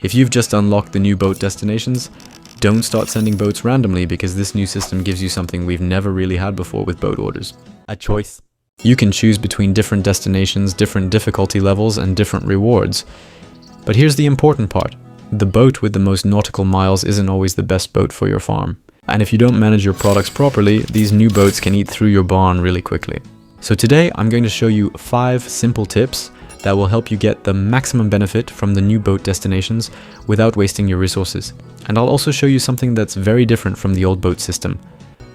If you've just unlocked the new boat destinations, don't start sending boats randomly because this new system gives you something we've never really had before with boat orders. A choice. You can choose between different destinations, different difficulty levels, and different rewards. But here's the important part. The boat with the most nautical miles isn't always the best boat for your farm. And if you don't manage your products properly, these new boats can eat through your barn really quickly. So today I'm going to show you 5 simple tips that will help you get the maximum benefit from the new boat destinations without wasting your resources. And I'll also show you something that's very different from the old boat system.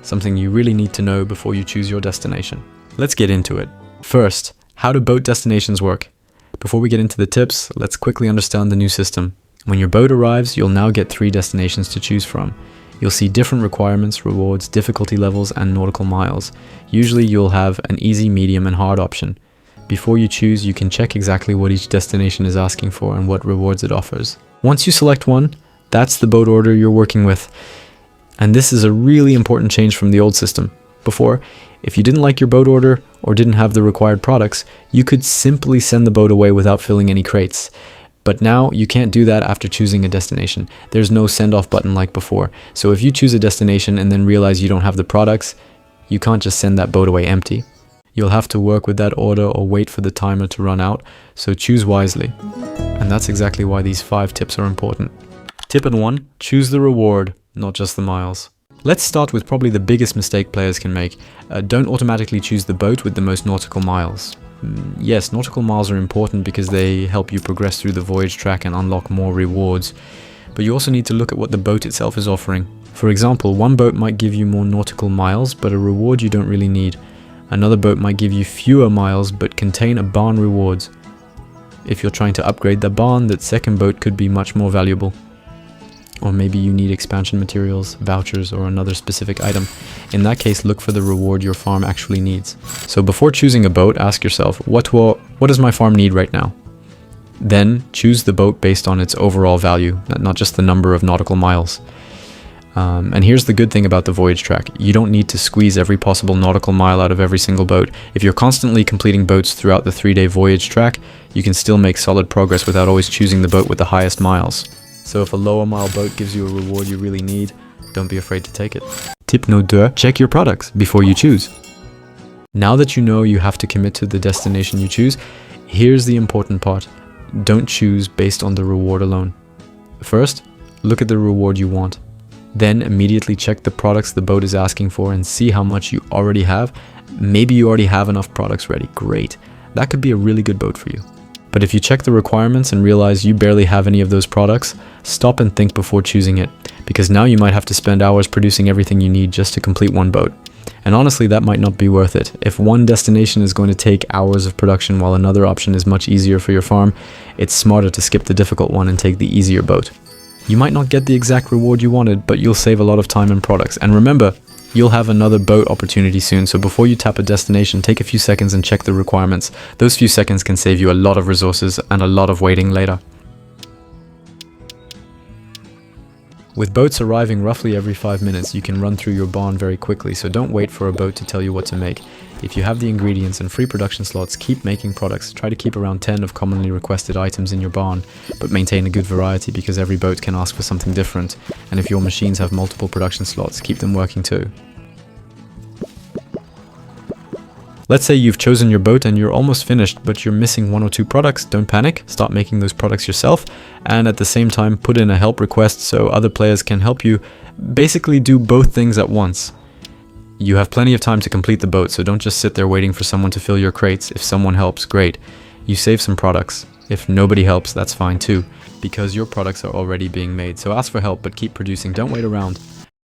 Something you really need to know before you choose your destination. Let's get into it. First, how do boat destinations work? Before we get into the tips, let's quickly understand the new system. When your boat arrives, you'll now get 3 destinations to choose from. You'll see different requirements, rewards, difficulty levels, and nautical miles. Usually you'll have an easy, medium, and hard option. Before you choose, you can check exactly what each destination is asking for and what rewards it offers. Once you select one, that's the boat order you're working with. And this is a really important change from the old system. Before, if you didn't like your boat order or didn't have the required products, you could simply send the boat away without filling any crates. But now you can't do that after choosing a destination. There's no send-off button like before. So if you choose a destination and then realize you don't have the products, you can't just send that boat away empty. You'll have to work with that order or wait for the timer to run out, so choose wisely. And that's exactly why these 5 tips are important. Tip 1, choose the reward, not just the miles. Let's start with probably the biggest mistake players can make. Don't automatically choose the boat with the most nautical miles. Yes, nautical miles are important because they help you progress through the voyage track and unlock more rewards. But you also need to look at what the boat itself is offering. For example, one boat might give you more nautical miles, but a reward you don't really need. Another boat might give you fewer miles but contain a barn rewards. If you're trying to upgrade the barn, that second boat could be much more valuable. Or maybe you need expansion materials, vouchers, or another specific item. In that case, look for the reward your farm actually needs. So before choosing a boat, ask yourself, what does my farm need right now? Then choose the boat based on its overall value, not just the number of nautical miles. And here's the good thing about the voyage track. You don't need to squeeze every possible nautical mile out of every single boat. If you're constantly completing boats throughout the 3-day voyage track, you can still make solid progress without always choosing the boat with the highest miles. So if a lower mile boat gives you a reward you really need, don't be afraid to take it. Tip no. 2, check your products before you choose. Now that you know you have to commit to the destination you choose, here's the important part. Don't choose based on the reward alone. First, look at the reward you want. Then immediately check the products the boat is asking for and see how much you already have. Maybe you already have enough products ready. Great. That could be a really good boat for you. But if you check the requirements and realize you barely have any of those products, stop and think before choosing it, because now you might have to spend hours producing everything you need just to complete one boat. And honestly, that might not be worth it. If one destination is going to take hours of production while another option is much easier for your farm, it's smarter to skip the difficult one and take the easier boat. You might not get the exact reward you wanted, but you'll save a lot of time and products. And remember, you'll have another boat opportunity soon, so before you tap a destination, take a few seconds and check the requirements. Those few seconds can save you a lot of resources and a lot of waiting later. With boats arriving roughly every 5 minutes, you can run through your barn very quickly, so don't wait for a boat to tell you what to make. If you have the ingredients and free production slots, keep making products. Try to keep around 10 of commonly requested items in your barn, but maintain a good variety because every boat can ask for something different. And if your machines have multiple production slots, keep them working too. Let's say you've chosen your boat and you're almost finished, but you're missing 1 or 2 products. Don't panic, start making those products yourself, and at the same time put in a help request so other players can help you basically do both things at once. You have plenty of time to complete the boat, so don't just sit there waiting for someone to fill your crates. If someone helps, great. You save some products. If nobody helps, that's fine too, because your products are already being made. So ask for help, but keep producing. Don't wait around.